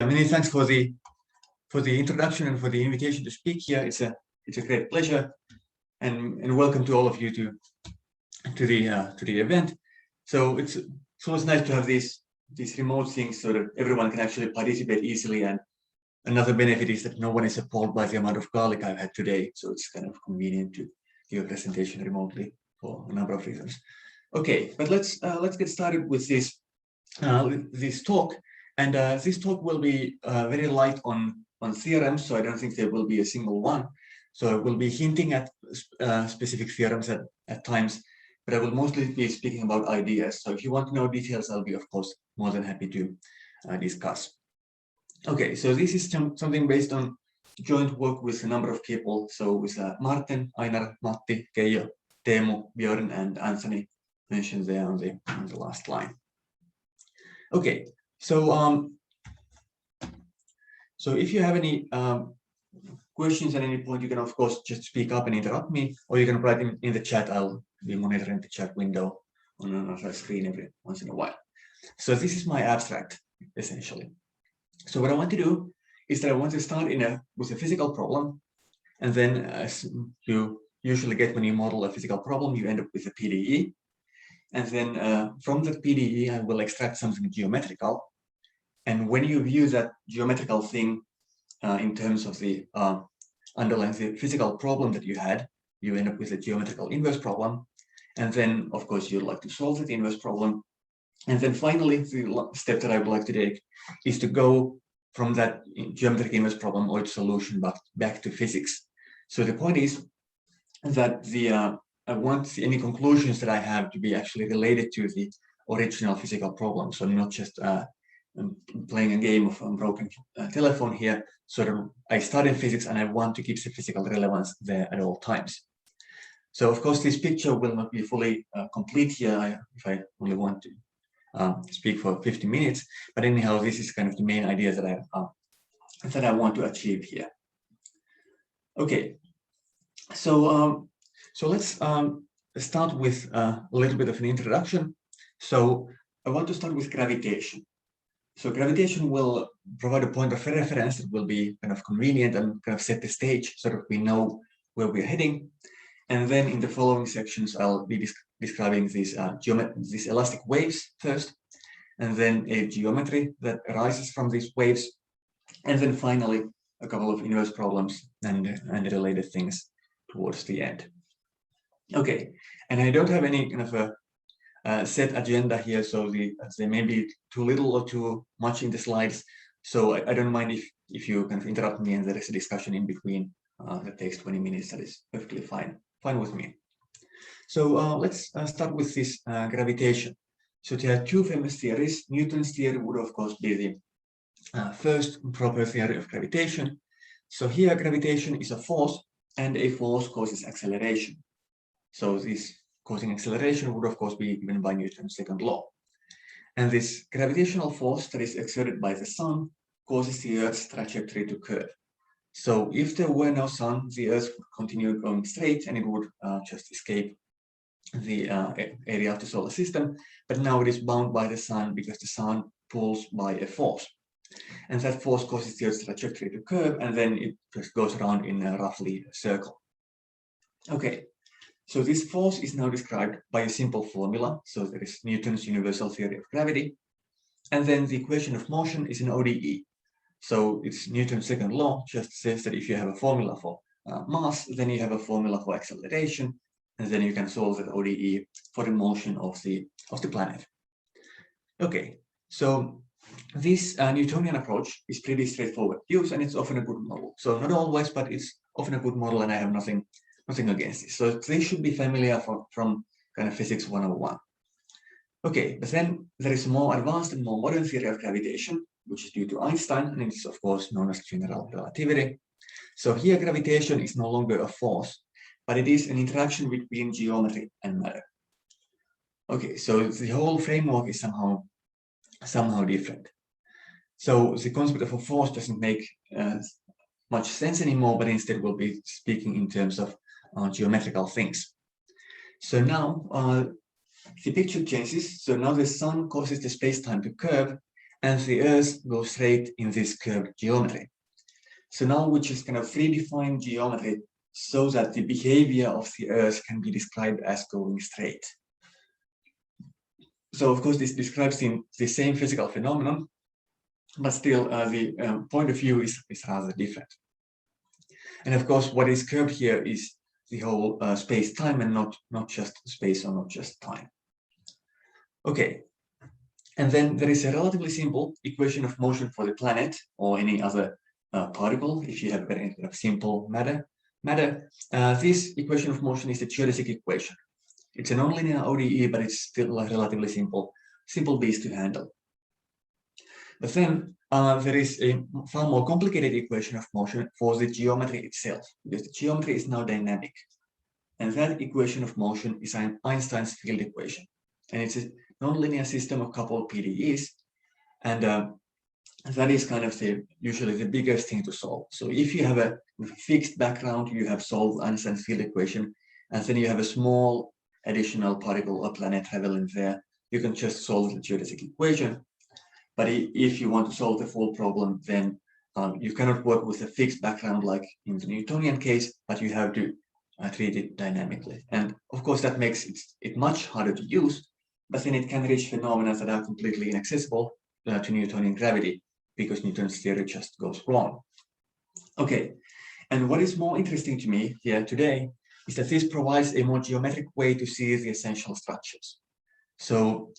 Many thanks for the introduction and for the invitation to speak here. It's a great pleasure, and welcome to all of you to the event. So it's always nice to have these remote things so that everyone can actually participate easily. And another benefit is that no one is appalled by the amount of garlic I've had today. So it's kind of convenient to give a presentation remotely for a number of reasons. Okay, but let's get started with this talk. And this talk will be very light on theorems, so I don't think there will be a single one. So I will be hinting at specific theorems at times, but I will mostly be speaking about ideas. So if you want to know details, I'll be, of course, more than happy to discuss. Okay, so this is something based on joint work with a number of people. So with Martin, Einar, Matti, Keijo, Teemu, Björn, and Anthony mentioned there on the last line. Okay. So if you have any questions at any point, you can of course just speak up and interrupt me, or you can write in the chat. I'll be monitoring the chat window on another screen every once in a while. So this is my abstract, essentially. So what I want to do is that I want to start with a physical problem, and then as you usually get when you model a physical problem, you end up with a PDE. And then from that PDE, I will extract something geometrical. And when you view that geometrical thing in terms of the underlying physical problem that you had, you end up with a geometrical inverse problem. And then, of course, you'd like to solve that inverse problem. And then finally, the step that I would like to take is to go from that geometric inverse problem or its solution back to physics. So the point is that I want any conclusions that I have to be actually related to the original physical problem. So not just playing a game of broken telephone here. So I start in physics and I want to keep the physical relevance there at all times. So of course, this picture will not be fully complete here if I only want to speak for 50 minutes. But anyhow, this is kind of the main idea that I want to achieve here. Okay, so let's start with a little bit of an introduction. So I want to start with gravitation. So gravitation will provide a point of reference that will be kind of convenient and kind of set the stage so that we know where we're heading. And then in the following sections, I'll be describing these elastic waves first, and then a geometry that arises from these waves, and then finally a couple of inverse problems and related things towards the end. Okay, and I don't have any kind of a set agenda here, so there may be too little or too much in the slides. So I don't mind if you kind of interrupt me and there is a discussion in between that takes 20 minutes. That is perfectly fine with me. So let's start with this gravitation. So there are two famous theories. Newton's theory would of course be the first proper theory of gravitation. So here gravitation is a force, and a force causes acceleration. So this causing acceleration would of course be given by Newton's second law. And this gravitational force that is exerted by the sun causes the Earth's trajectory to curve. So if there were no sun, the Earth would continue going straight and it would just escape the area of the solar system. But now it is bound by the sun because the sun pulls by a force. And that force causes the Earth's trajectory to curve, and then it just goes around in a roughly circle. Okay. So this force is now described by a simple formula. So there is Newton's universal theory of gravity. And then the equation of motion is an ODE. So it's Newton's second law, just says that if you have a formula for mass, then you have a formula for acceleration, and then you can solve that ODE for the motion of the planet. Okay, so this Newtonian approach is pretty straightforward to use, and it's often a good model. So not always, but it's often a good model, and I have nothing against it. So this should be familiar from kind of physics 101. Okay, but then there is a more advanced and more modern theory of gravitation, which is due to Einstein, and it's of course known as general relativity. So here gravitation is no longer a force, but it is an interaction between geometry and matter. Okay, so the whole framework is somehow different. So the concept of a force doesn't make much sense anymore, but instead we'll be speaking in terms of geometrical things. So now the picture changes. So now the sun causes the space-time to curve, and the Earth goes straight in this curved geometry. So now we just kind of redefine geometry so that the behavior of the Earth can be described as going straight. So of course this describes the same physical phenomenon, but still the point of view is rather different. And of course what is curved here is the whole space-time and not just space or not just time. Okay, and then there is a relatively simple equation of motion for the planet or any other particle if you have very simple matter. This equation of motion is the geodesic equation. It's a nonlinear ODE, but it's still a relatively simple beast to handle. But then there is a far more complicated equation of motion for the geometry itself, because the geometry is now dynamic. And that equation of motion is Einstein's field equation. And it's a nonlinear system of coupled PDEs. And that is kind of usually the biggest thing to solve. So if you have a fixed background, you have solved Einstein's field equation, and then you have a small additional particle or planet traveling there, you can just solve the geodesic equation. But if you want to solve the full problem, then you cannot work with a fixed background like in the Newtonian case, but you have to treat it dynamically. And of course, that makes it much harder to use, but then it can reach phenomena that are completely inaccessible to Newtonian gravity because Newton's theory just goes wrong. Okay, and what is more interesting to me here today is that this provides a more geometric way to see the essential structures. So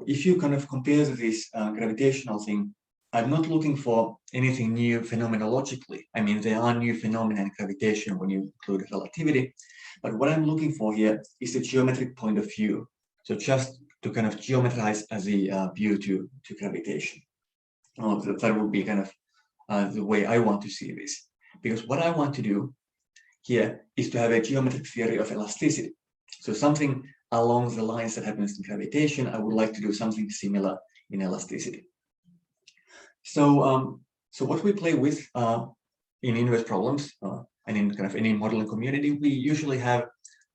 if you kind of compare this gravitational thing, I'm not looking for anything new phenomenologically. I mean, there are new phenomena in gravitation when you include relativity, but what I'm looking for here is the geometric point of view. So just to kind of geometrize as a view to gravitation. That would be kind of the way I want to see this. Because what I want to do here is to have a geometric theory of elasticity. So something along the lines that happens in gravitation, I would like to do something similar in elasticity. So, so what we play with in inverse problems and in kind of any modeling community, we usually have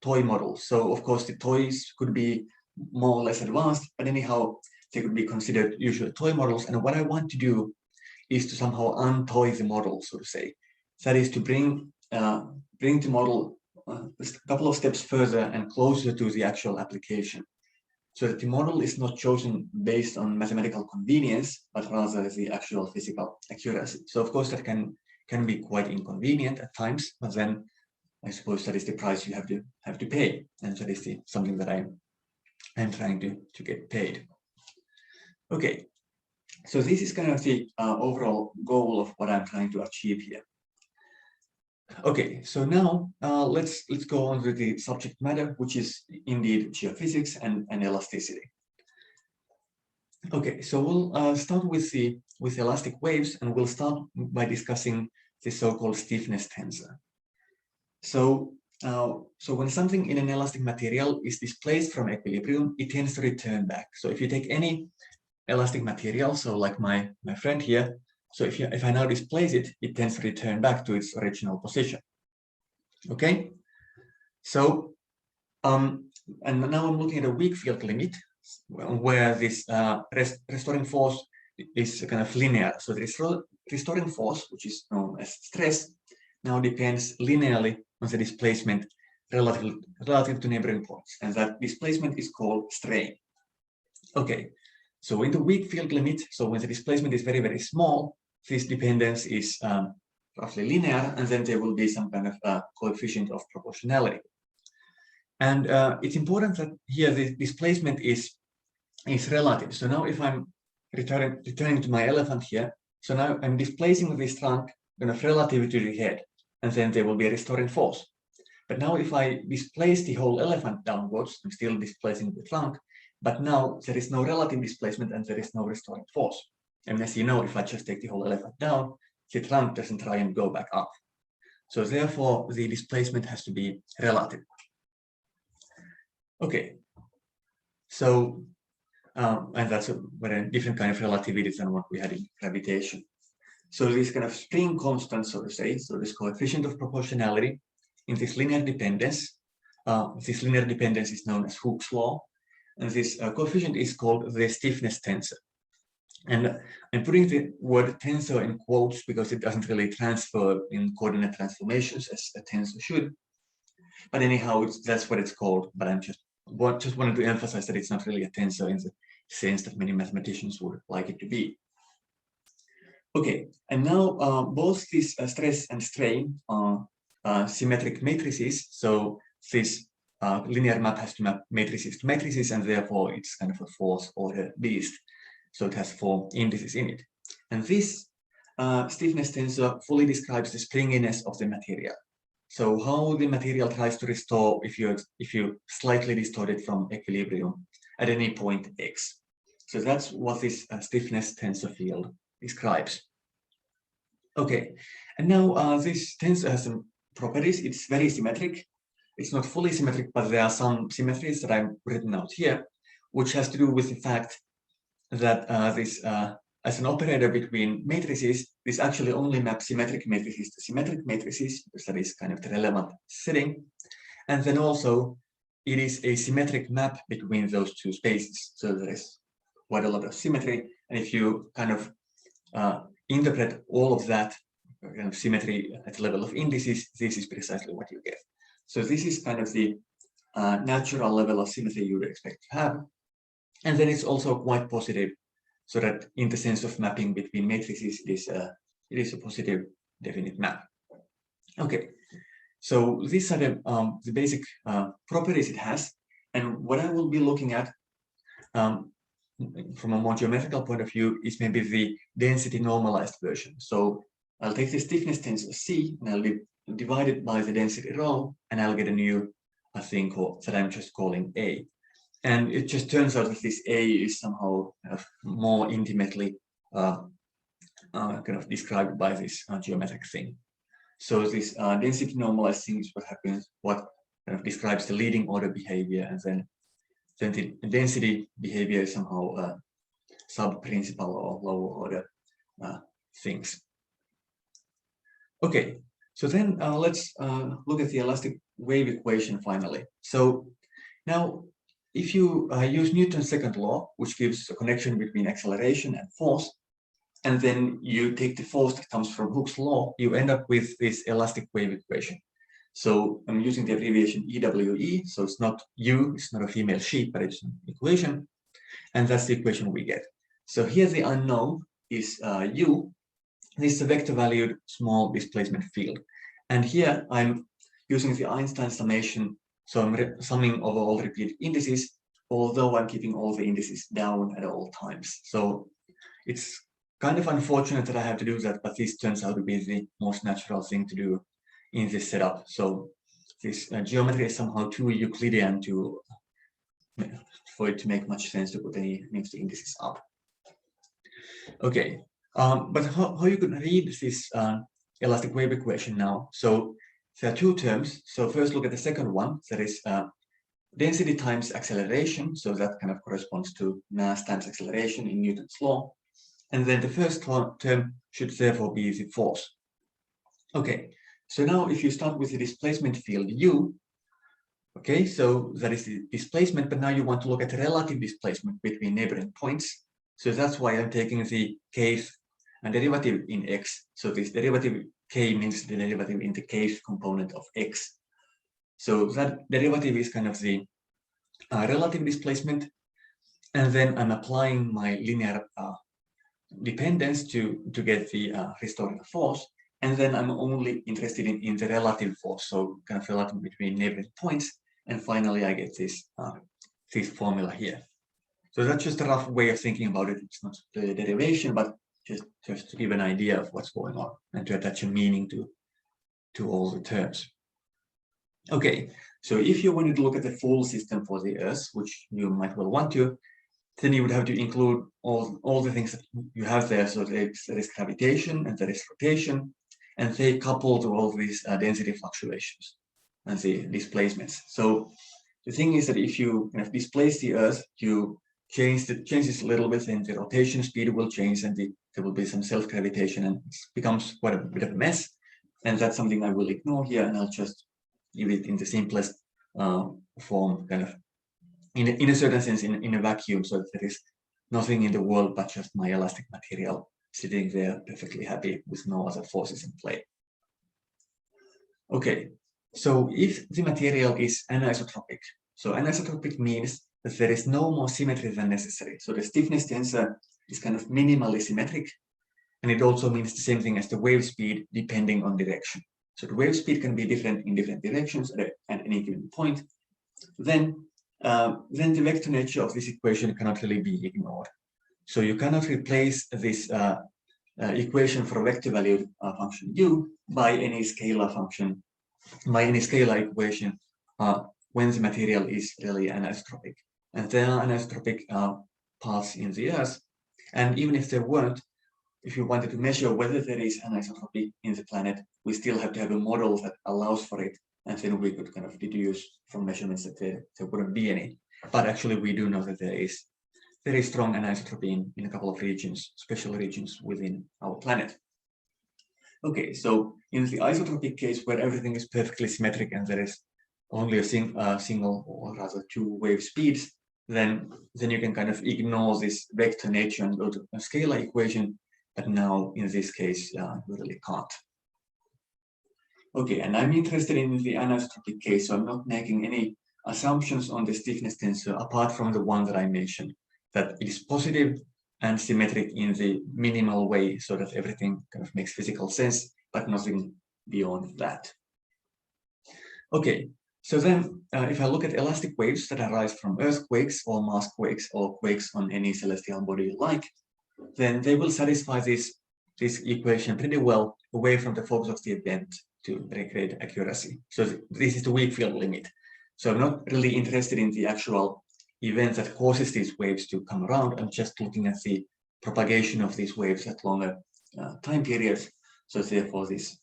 toy models. So of course the toys could be more or less advanced, but anyhow, they could be considered usually toy models. And what I want to do is to somehow untoy the model, so to say. That is to bring the model a couple of steps further and closer to the actual application, so that the model is not chosen based on mathematical convenience, but rather the actual physical accuracy. So of course that can be quite inconvenient at times, but then I suppose that is the price you have to pay, and that is something that I'm trying to get paid. Okay, so this is kind of the overall goal of what I'm trying to achieve here. Okay, so now let's go on with the subject matter, which is indeed geophysics and elasticity. Okay, so we'll start with elastic waves, and we'll start by discussing the so-called stiffness tensor. So when something in an elastic material is displaced from equilibrium, it tends to return back. So if you take any elastic material, so like my friend here, so if I now displace it, it tends to return back to its original position. Okay, so and now I'm looking at a weak field limit where this restoring force is kind of linear. So the restoring force, which is known as stress, now depends linearly on the displacement relative to neighboring points, and that displacement is called strain. Okay, so in the weak field limit, so when the displacement is very, very small, this dependence is roughly linear, and then there will be some kind of coefficient of proportionality. And it's important that here the displacement is relative. So now if I'm returning to my elephant here, so now I'm displacing this trunk kind of relative to the head, and then there will be a restoring force. But now if I displace the whole elephant downwards, I'm still displacing the trunk, but now there is no relative displacement and there is no restoring force. And as you know, if I just take the whole elephant down, the trunk doesn't try and go back up. So therefore, the displacement has to be relative. Okay, so, and that's a very different kind of relativity than what we had in gravitation. So this kind of spring constant, so to say, so this coefficient of proportionality in this linear dependence is known as Hooke's law, and this coefficient is called the stiffness tensor. And I'm putting the word tensor in quotes because it doesn't really transfer in coordinate transformations as a tensor should. But anyhow, that's what it's called. But I'm just wanted to emphasize that it's not really a tensor in the sense that many mathematicians would like it to be. Okay, and now both this stress and strain are symmetric matrices. So this linear map has to map matrices to matrices, and therefore it's kind of a fourth order beast. So it has 4 indices in it. And this stiffness tensor fully describes the springiness of the material. So how the material tries to restore if you slightly distort it from equilibrium at any point x. So that's what this stiffness tensor field describes. Okay, and now this tensor has some properties. It's very symmetric. It's not fully symmetric, but there are some symmetries that I've written out here, which has to do with the fact that this as an operator between matrices, this actually only maps symmetric matrices to symmetric matrices, because that is kind of the relevant setting. And then also, it is a symmetric map between those two spaces. So there is quite a lot of symmetry. And if you kind of interpret all of that kind of symmetry at the level of indices, this is precisely what you get. So this is kind of the natural level of symmetry you would expect to have. And then it's also quite positive, so that in the sense of mapping between matrices, it is a positive definite map. Okay, so these are the basic properties it has. And what I will be looking at from a more geometrical point of view is maybe the density normalized version. So I'll take the stiffness tensor C and I'll divide it by the density rho, and I'll get a new thing that I'm just calling A. And it just turns out that this A is somehow kind of more intimately kind of described by this geometric thing. So this density normalized thing is what kind of describes the leading order behavior, and then the density behavior is somehow sub-principal or lower order things. Okay, so then let's look at the elastic wave equation finally. So now, if you use Newton's second law, which gives a connection between acceleration and force, and then you take the force that comes from Hooke's law, you end up with this elastic wave equation. So I'm using the abbreviation EWE, so it's not U, it's not a female sheep, but it's an equation, and that's the equation we get. So here the unknown is U. This is a vector-valued small displacement field. And here I'm using the Einstein summation, so I'm summing over all repeated indices, although I'm keeping all the indices down at all times. So it's kind of unfortunate that I have to do that, but this turns out to be the most natural thing to do in this setup. So this geometry is somehow too Euclidean for it to make much sense to put any of the indices up. Okay, but how you could read this elastic wave equation now? So there are 2 terms. So first look at the second one, that is density times acceleration. So that kind of corresponds to mass times acceleration in Newton's law. And then the first term should therefore be the force. Okay, so now if you start with the displacement field U, okay, so that is the displacement, but now you want to look at the relative displacement between neighboring points. So that's why I'm taking the kth derivative in x. So this derivative k means the derivative in the kth component of x. So that derivative is kind of the relative displacement. And then I'm applying my linear dependence to get the restoring force. And then I'm only interested in the relative force, so kind of relative between neighboring points. And finally, I get this formula here. So that's just a rough way of thinking about it. It's not the derivation, but just to give an idea of what's going on and to attach a meaning to all the terms. Okay, so if you wanted to look at the full system for the Earth, which you might well want to, then you would have to include all the things that you have there. So there is gravitation and there is rotation, and they couple to all these density fluctuations and the displacements. So the thing is that if you kind of displace the Earth, you change this a little bit, and the rotation speed will change, and there will be some self-gravitation, and it becomes quite a bit of a mess. And that's something I will ignore here, and I'll just leave it in the simplest form, kind of in a certain sense in a vacuum, so that there is nothing in the world but just my elastic material sitting there perfectly happy with no other forces in play. Okay, so if the material is anisotropic, so anisotropic means that there is no more symmetry than necessary. So the stiffness tensor is kind of minimally symmetric, and it also means the same thing as the wave speed depending on direction. So the wave speed can be different in different directions at any given point. Then the vector nature of this equation cannot really be ignored. So you cannot replace this equation for a vector valued function u by any scalar function, by any scalar equation when the material is really anisotropic. And there are anisotropic paths in the Earth, and even if there weren't, if you wanted to measure whether there is anisotropy in the planet, we still have to have a model that allows for it, and then we could kind of deduce from measurements that there wouldn't be any. But actually we do know that there is very strong anisotropy in a couple of regions, special regions within our planet. Okay, so in the isotropic case where everything is perfectly symmetric and there is only a single or rather two wave speeds, then you can kind of ignore this vector nature and go to a scalar equation. But now in this case, you really can't. Okay, and I'm interested in the anisotropic case, so I'm not making any assumptions on the stiffness tensor apart from the one that I mentioned, that it is positive and symmetric in the minimal way so that everything kind of makes physical sense, but nothing beyond that. Okay, so then if I look at elastic waves that arise from earthquakes or mass quakes or quakes on any celestial body you like, then they will satisfy this equation pretty well away from the focus of the event to recreate accuracy. So this is the weak field limit. So I'm not really interested in the actual event that causes these waves to come around. I'm just looking at the propagation of these waves at longer time periods. So therefore this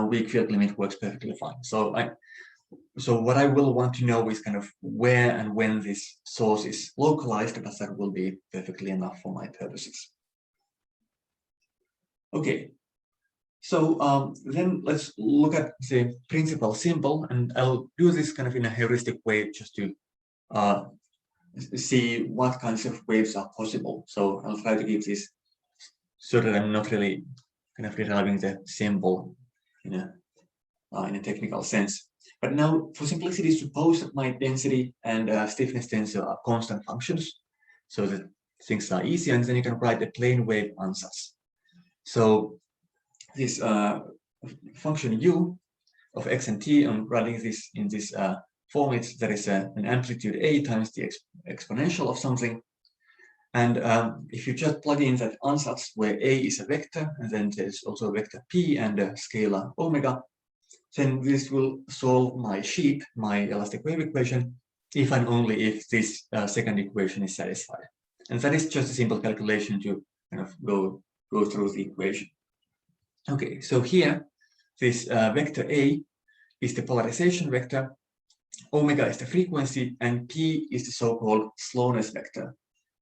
weak field limit works perfectly fine. So what I will want to know is kind of where and when this source is localized, but that will be perfectly enough for my purposes. Okay, so then let's look at the principal symbol, and I'll do this kind of in a heuristic way just to see what kinds of waves are possible. So I'll try to keep this so that I'm not really kind of deriving the symbol in a technical sense. But now, for simplicity, suppose that my density and stiffness tensor are constant functions, so that things are easy, and then you can write a plane wave ansatz. So this function u of x and t, I'm writing this in this form. There is an amplitude a times the exponential of something. And if you just plug in that ansatz where a is a vector, and then there's also a vector p and a scalar omega, then this will solve my sheet, my elastic wave equation, if and only if this second equation is satisfied. And that is just a simple calculation to kind of go through the equation. Okay, so here, this vector A is the polarization vector, omega is the frequency, and p is the so-called slowness vector.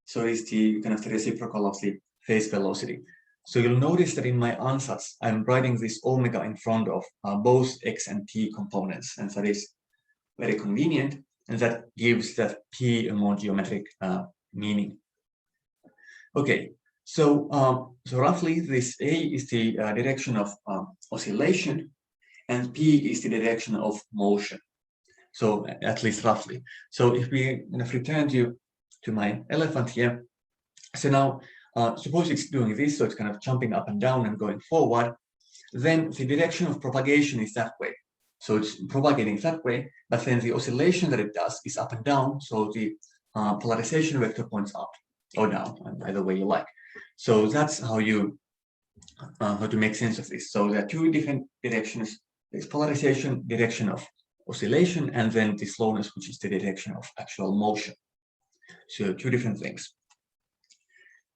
So it's the kind of the reciprocal of the phase velocity. So you'll notice that in my ansatz, I'm writing this omega in front of both x and t components, and that is very convenient, and that gives that p a more geometric meaning. Okay, so roughly this a is the direction of oscillation, and p is the direction of motion. So at least roughly. So if we kind of return to my elephant here, so now suppose it's doing this, so it's kind of jumping up and down and going forward, then the direction of propagation is that way. So it's propagating that way, but then the oscillation that it does is up and down, so the polarization vector points up or down, either way you like. So that's how you how to make sense of this. So there are two different directions. There's polarization, direction of oscillation, and then the slowness, which is the direction of actual motion. So two different things.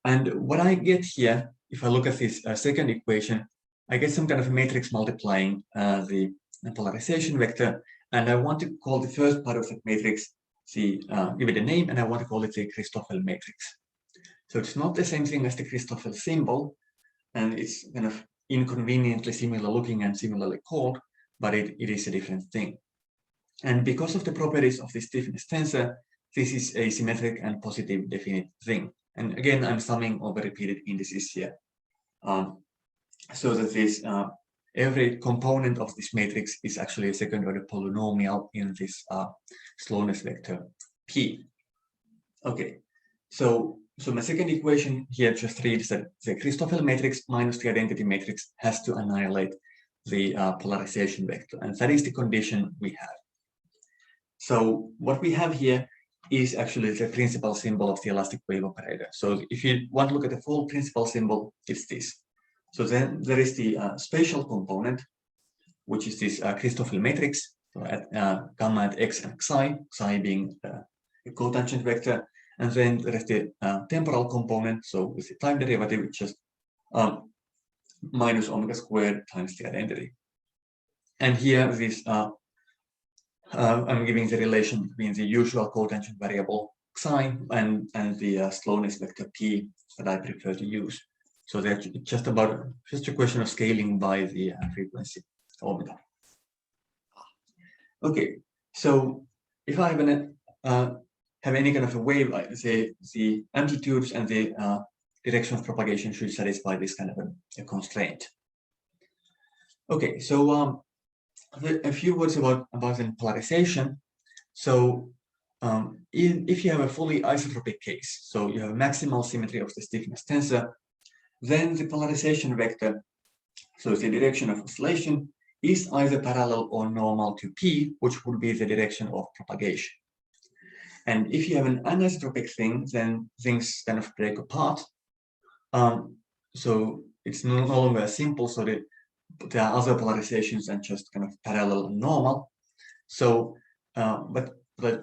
And what I get here, if I look at this second equation, I get some kind of a matrix multiplying the polarization vector, and I want to call the first part of that matrix, give it a name, and I want to call it the Christoffel matrix. So it's not the same thing as the Christoffel symbol, and it's kind of inconveniently similar looking and similarly called, but it is a different thing. And because of the properties of the stiffness tensor, this is a symmetric and positive definite thing. And again, I'm summing over repeated indices here. So that this every component of this matrix is actually a second-order polynomial in this slowness vector P. Okay, so my second equation here just reads that the Christoffel matrix minus the identity matrix has to annihilate the polarization vector, and that is the condition we have. So what we have here is actually the principal symbol of the elastic wave operator. So if you want to look at the full principal symbol, it's this. So then there is the spatial component, which is this Christoffel matrix, so at gamma at x and xi being a cotangent vector. And then there is the temporal component, so with the time derivative, it's just minus omega squared times the identity. And here this I'm giving the relation between the usual cotangent variable xi and the slowness vector p that I prefer to use. So that's just a question of scaling by the frequency omega. Okay, so if I have any kind of a wave, the amplitudes and the direction of propagation should satisfy this kind of a constraint. Okay, so a few words about the polarization. So if you have a fully isotropic case, so you have maximal symmetry of the stiffness tensor, then the polarization vector, so the direction of oscillation, is either parallel or normal to P, which would be the direction of propagation. And if you have an anisotropic thing, then things kind of break apart. So it's no longer as simple, so there are other polarizations than just kind of parallel and normal. So, but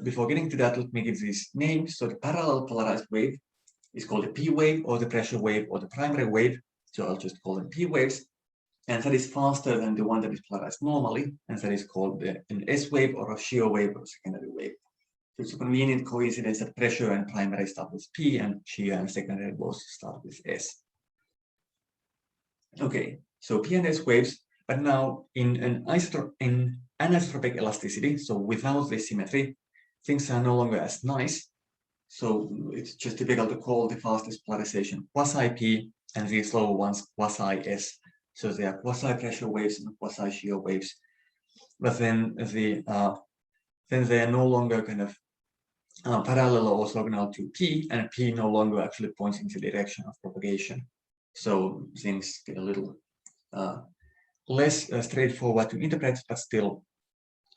before getting to that, let me give these names. So the parallel polarized wave is called a P wave, or the pressure wave, or the primary wave. So I'll just call them P waves. And that is faster than the one that is polarized normally, and that is called an S wave or a shear wave or secondary wave. So it's a convenient coincidence that pressure and primary start with P and shear and secondary both start with S. Okay, so P and S waves, but now in anisotropic elasticity, so without this symmetry, things are no longer as nice. So it's just typical to call the fastest polarization quasi-P and the slower ones quasi-S. So they are quasi-pressure waves and quasi-shear waves. But then they are no longer kind of parallel or orthogonal to P, and P no longer actually points in the direction of propagation. So things get a little less straightforward to interpret, but still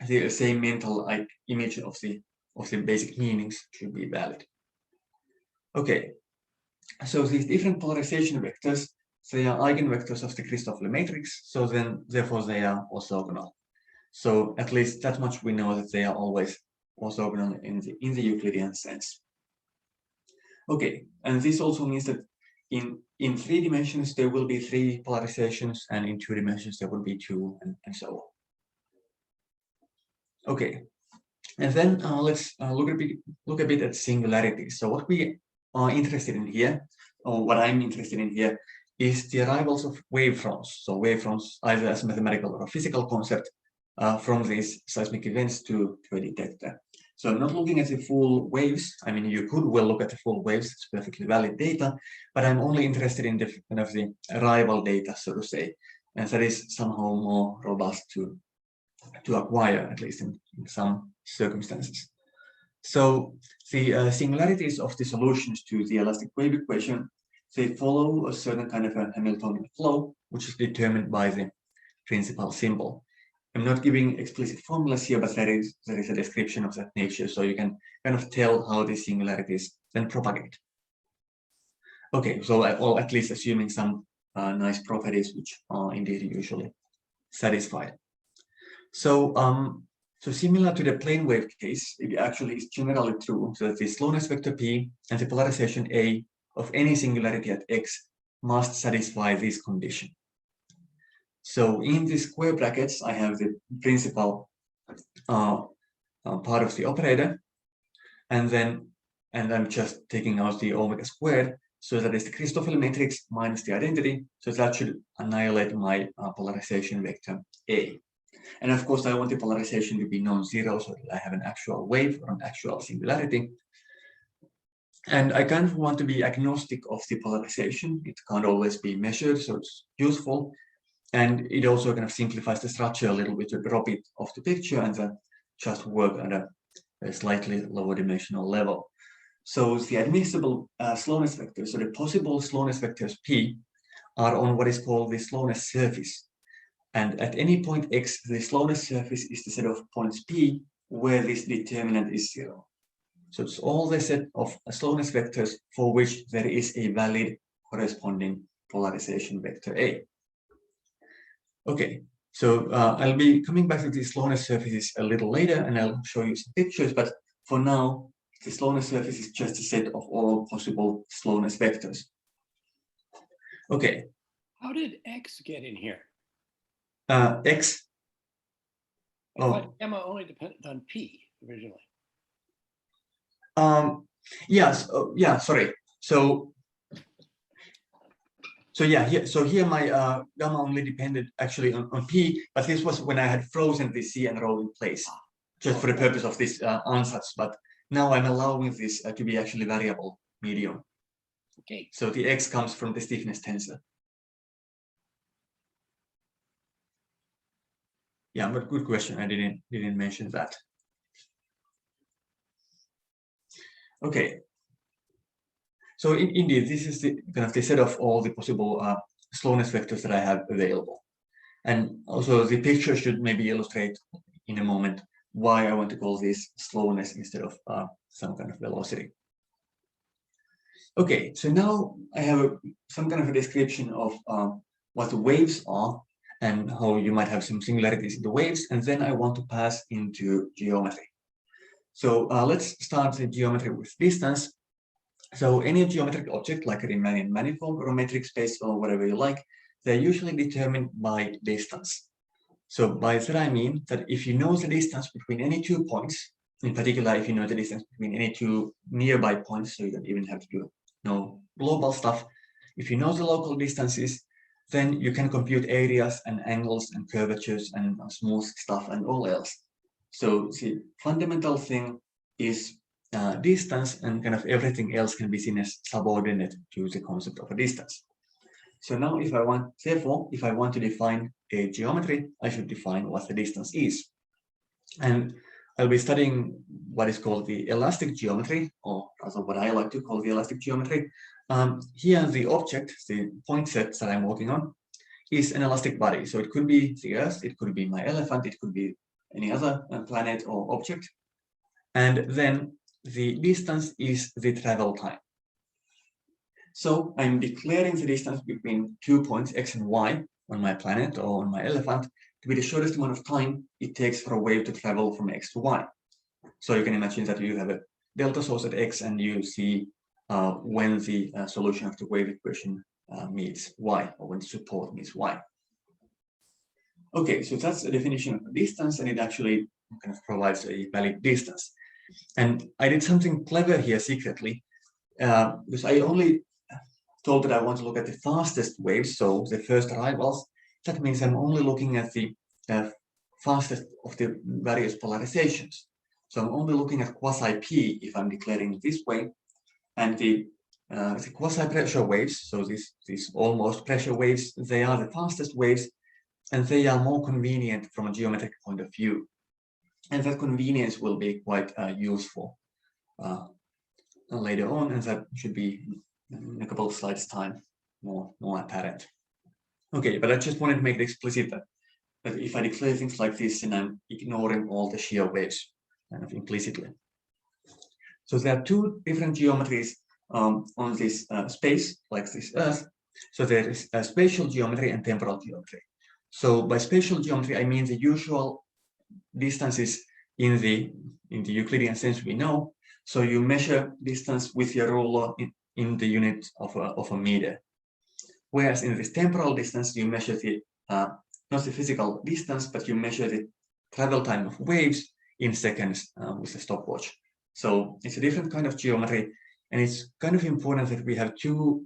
the same mental image of the basic meanings should be valid. Okay, so these different polarization vectors, they are eigenvectors of the Christoffel matrix, so then therefore they are orthogonal. So at least that much we know, that they are always orthogonal in the Euclidean sense. Okay, and this also means that in 3 dimensions there will be 3 polarizations, and in 2 dimensions there will be 2, and so on. Okay, and then let's look a bit at singularity. So what we are interested in here, or what I'm interested in here, is the arrivals of wavefronts. So wavefronts either as a mathematical or a physical concept from these seismic events to a detector. So I'm not looking at the full waves. I mean, you could well look at the full waves, it's perfectly valid data, but I'm only interested in the kind of the arrival data, so to say, and that is somehow more robust to acquire, at least in some circumstances. So the singularities of the solutions to the elastic wave equation, they follow a certain kind of a Hamiltonian flow, which is determined by the principal symbol. I'm not giving explicit formulas here, but there is a description of that nature, so you can kind of tell how these singularities then propagate. Okay, so or at least assuming some nice properties which are indeed usually satisfied. So so similar to the plane wave case, it actually is generally true that the slowness vector P and the polarization A of any singularity at X must satisfy this condition. So in the square brackets, I have the principal part of the operator, and I'm just taking out the omega squared, so that is the Christoffel matrix minus the identity, so that should annihilate my polarization vector A. And of course, I want the polarization to be non-zero, so that I have an actual wave or an actual singularity. And I kind of want to be agnostic of the polarization. It can't always be measured, so it's useful. And it also kind of simplifies the structure a little bit to drop it off the picture and then just work at a slightly lower dimensional level. So the admissible slowness vectors, so the possible slowness vectors P, are on what is called the slowness surface. And at any point x, the slowness surface is the set of points P where this determinant is 0. So it's all the set of slowness vectors for which there is a valid corresponding polarization vector A. Okay, so I'll be coming back to the slowness surfaces a little later, and I'll show you some pictures, but for now, the slowness surface is just a set of all possible slowness vectors. Okay. How did X get in here? X. Oh. Gamma only depended on P originally. Yes. Yeah. Sorry. So yeah. Here my gamma only depended actually on P, but this was when I had frozen the C and rho in place, just for the purpose of this ansatz. But now I'm allowing this to be actually variable medium. Okay. So the X comes from the stiffness tensor. Yeah, but good question. I didn't mention that. Okay. So indeed, this is the kind of the set of all the possible slowness vectors that I have available. And also the picture should maybe illustrate in a moment why I want to call this slowness instead of some kind of velocity. Okay, so now I have some kind of a description of what the waves are and how you might have some singularities in the waves, and then I want to pass into geometry. So let's start the geometry with distance. So any geometric object like a Romanian manifold or a metric space or whatever you like, they're usually determined by distance. So by that I mean that if you know the distance between any 2 points, in particular if you know the distance between any 2 nearby points, so you don't even have to know global stuff, if you know the local distances, then you can compute areas and angles and curvatures and smooth stuff and all else. So the fundamental thing is distance, and kind of everything else can be seen as subordinate to the concept of a distance. So now therefore, if I want to define a geometry, I should define what the distance is. And I'll be studying what is called the elastic geometry, or also what I like to call the elastic geometry. Here, the object, the point set that I'm working on, is an elastic body. So it could be the Earth, it could be my elephant, it could be any other planet or object. And then the distance is the travel time. So I'm declaring the distance between 2 points x and y on my planet or on my elephant to be the shortest amount of time it takes for a wave to travel from x to y. So you can imagine that you have a delta source at x and you see when the solution of the wave equation meets y, or when the support meets y. Okay, so that's a definition of a distance, and it actually kind of provides a valid distance. And I did something clever here secretly, because I only told that I want to look at the fastest waves, so the first arrivals. That means I'm only looking at the fastest of the various polarizations. So I'm only looking at quasi-p if I'm declaring it this way, and the quasi-pressure waves, so these almost pressure waves, they are the fastest waves, and they are more convenient from a geometric point of view. And that convenience will be quite useful later on, and that should be in a couple of slides' time more apparent. Okay, but I just wanted to make it explicit that if I declare things like this, then I'm ignoring all the shear waves kind of implicitly. So there are two different geometries on this space, like this Earth. So there is a spatial geometry and temporal geometry. So by spatial geometry, I mean the usual distances in the Euclidean sense we know. So you measure distance with your ruler in the unit of a meter. Whereas in this temporal distance, you measure the not the physical distance, but you measure the travel time of waves in seconds with a stopwatch. So it's a different kind of geometry, and it's kind of important that we have two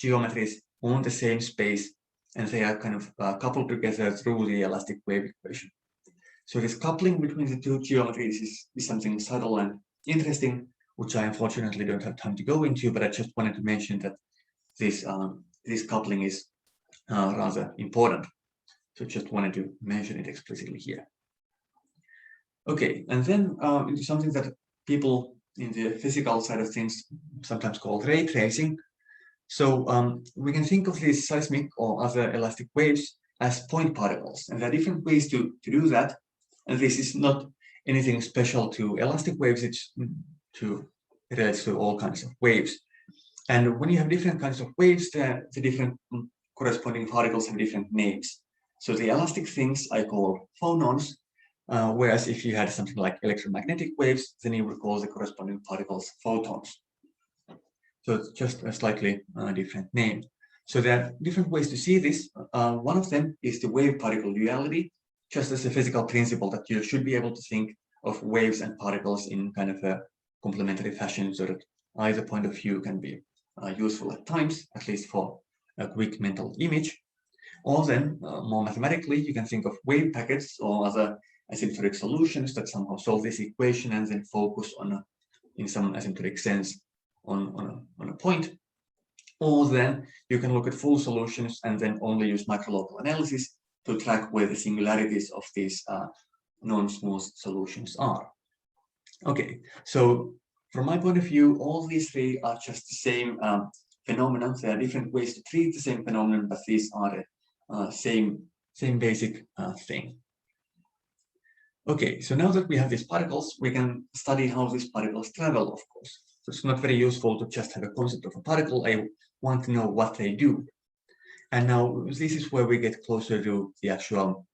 geometries on the same space, and they are kind of coupled together through the elastic wave equation. So this coupling between the two geometries is something subtle and interesting, which I unfortunately don't have time to go into, but I just wanted to mention that this coupling is rather important. So just wanted to mention it explicitly here. Okay, and then into something that people in the physical side of things sometimes call ray tracing. So we can think of these seismic or other elastic waves as point particles, and there are different ways to do that. And this is not anything special to elastic waves, it's it relates to all kinds of waves. And when you have different kinds of waves, the different corresponding particles have different names. So the elastic things I call phonons, whereas if you had something like electromagnetic waves, then you would call the corresponding particles photons. So it's just a slightly different name. So there are different ways to see this. One of them is the wave-particle duality, just as a physical principle that you should be able to think of waves and particles in kind of a complementary fashion, so that either point of view can be useful at times, at least for a quick mental image. Or then, more mathematically, you can think of wave packets or other asymptotic solutions that somehow solve this equation and then focus on, in some asymptotic sense, on a point. Or then you can look at full solutions and then only use microlocal analysis to track where the singularities of these non-smooth solutions are. Okay, so from my point of view, all these three are just the same phenomenon. There are different ways to treat the same phenomenon, but these are the same basic thing. Okay, so now that we have these particles, we can study how these particles travel, of course. So it's not very useful to just have a concept of a particle. I want to know what they do. And now this is where we get closer to the actual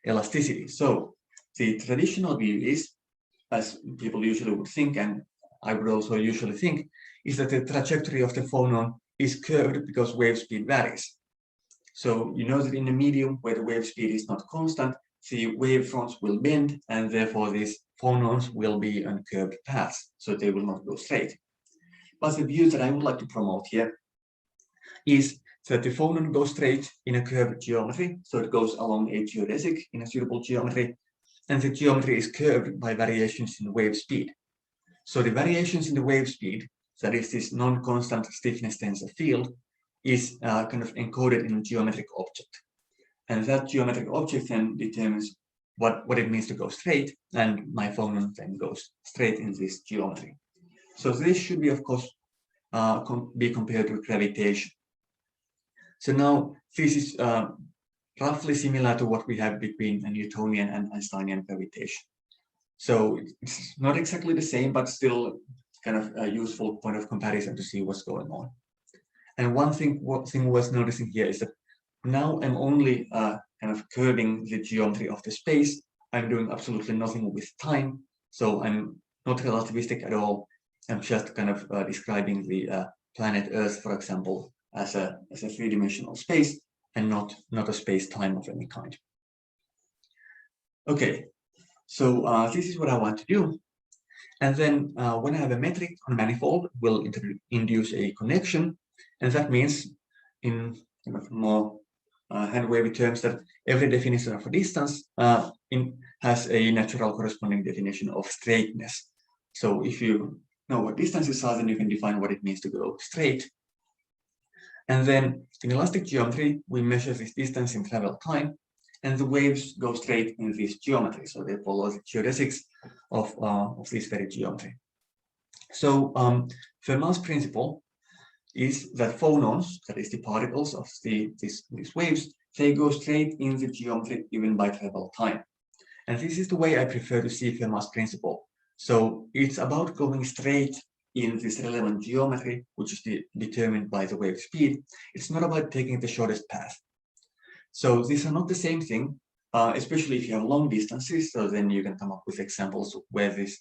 elasticity. So the traditional view is, as people usually would think, and I would also usually think, is that the trajectory of the phonon is curved because wave speed varies. So you know that in a medium where the wave speed is not constant, the wave fronts will bend, and therefore these phonons will be on curved paths, so they will not go straight. But the view that I would like to promote here is that the phonon goes straight in a curved geometry, so it goes along a geodesic in a suitable geometry, and the geometry is curved by variations in wave speed. So the variations in the wave speed, that is this non-constant stiffness tensor field, is kind of encoded in a geometric object. And that geometric object then determines what it means to go straight, and my phonon then goes straight in this geometry. So this should be, of course, be compared with gravitation. So now this is roughly similar to what we have between a Newtonian and Einsteinian gravitation. So it's not exactly the same, but still kind of a useful point of comparison to see what's going on. And one thing worth noticing here is that now I'm only kind of curving the geometry of the space. I'm doing absolutely nothing with time. So I'm not relativistic at all. I'm just kind of describing the planet Earth, for example, as a three-dimensional space and not a space-time of any kind. Okay, so this is what I want to do. And then when I have a metric on a manifold, we'll induce a connection. And that means, in kind of more hand-wavy terms, that every definition of a distance has a natural corresponding definition of straightness. So if you know what distances are, then you can define what it means to go straight. And then in elastic geometry, we measure this distance in travel time, and the waves go straight in this geometry. So they follow the geodesics of this very geometry. So Fermat's principle is that phonons, that is the particles of these waves, they go straight in the geometry even by travel time. And this is the way I prefer to see Fermat's principle. So it's about going straight in this relevant geometry, which is determined by the wave speed. It's not about taking the shortest path. So these are not the same thing, especially if you have long distances. So then you can come up with examples where this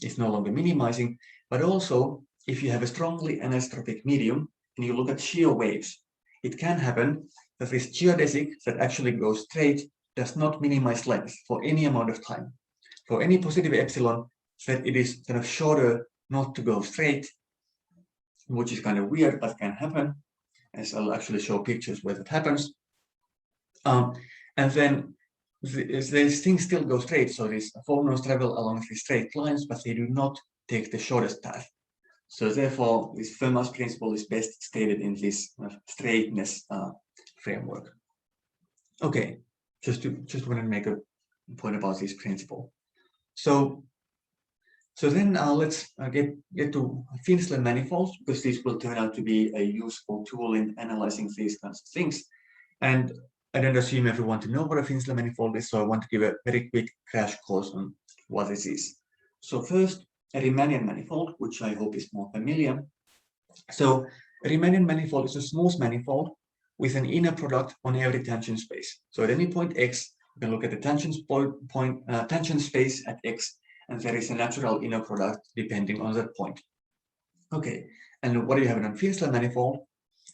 is no longer minimizing. But also, if you have a strongly anisotropic medium and you look at shear waves, it can happen that this geodesic that actually goes straight does not minimize length for any amount of time. For any positive epsilon, that it is kind of shorter not to go straight, which is kind of weird, but can happen, as I'll actually show pictures where that happens. And then these things still go straight, so these phonons travel along these straight lines, but they do not take the shortest path. So therefore, this Fermat's principle is best stated in this straightness framework. Okay, just want to make a point about this principle. So then let's get to Finisling manifolds, because this will turn out to be a useful tool in analyzing these kinds of things. And I don't assume everyone to know what a Finisling manifold is, so I want to give a very quick crash course on what this is. So first, a Riemannian manifold, which I hope is more familiar. So a Riemannian manifold is a smooth manifold with an inner product on every tangent space. So at any point x, you can look at the tangent space at x, and there is a natural inner product depending on that point. Okay, and what do you have in a Finisling manifold?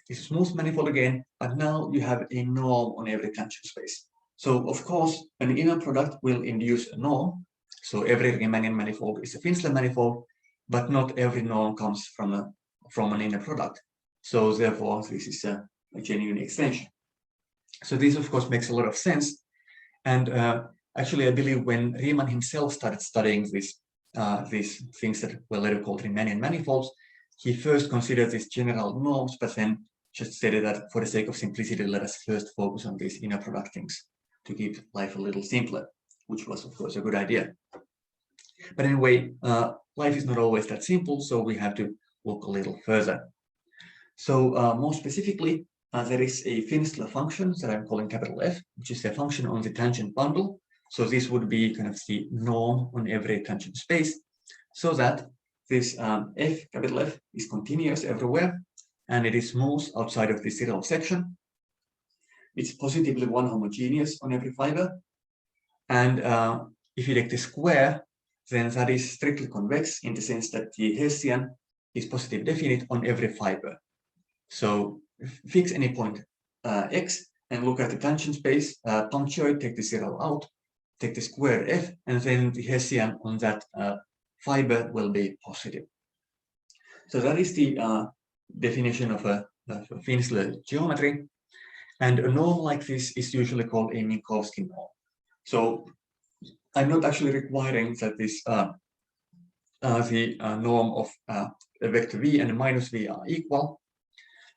It's a smooth manifold again, but now you have a norm on every tangent space. So of course, an inner product will induce a norm. So every Riemannian manifold is a Finisling manifold, but not every norm comes from an inner product. So therefore, this is a genuine extension. So this, of course, makes a lot of sense. And actually, I believe when Riemann himself started studying these things that were later called Riemannian manifolds, he first considered these general norms, but then just stated that for the sake of simplicity, let us first focus on these inner product things to keep life a little simpler, which was, of course, a good idea. But anyway, life is not always that simple, so we have to look a little further. So more specifically, there is a Finisling function that I'm calling capital F, which is a function on the tangent bundle. So this would be kind of the norm on every tangent space, so that this capital F is continuous everywhere, and it is smooth outside of the zero section. It's positively one homogeneous on every fiber. And if you take the square, then that is strictly convex in the sense that the Hessian is positive definite on every fiber. So fix any point x and look at the tangent space, punctuate, take the zero out, take the square f, and then the Hessian on that fiber will be positive. So that is the definition of a Finisling geometry. And a norm like this is usually called a Minkowski norm. So I'm not actually requiring that this the norm of a vector v and a minus v are equal.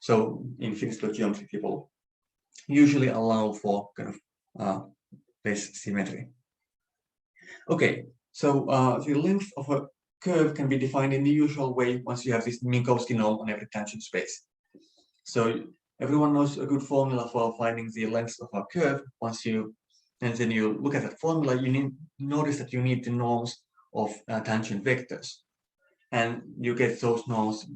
So in Finisling geometry, people usually allow for kind of this symmetry. Okay, so the length of a curve can be defined in the usual way once you have this Minkowski norm on every tangent space. So everyone knows a good formula for finding the length of a curve. And then you look at that formula, you notice that you need the norms of tangent vectors. And you get those norms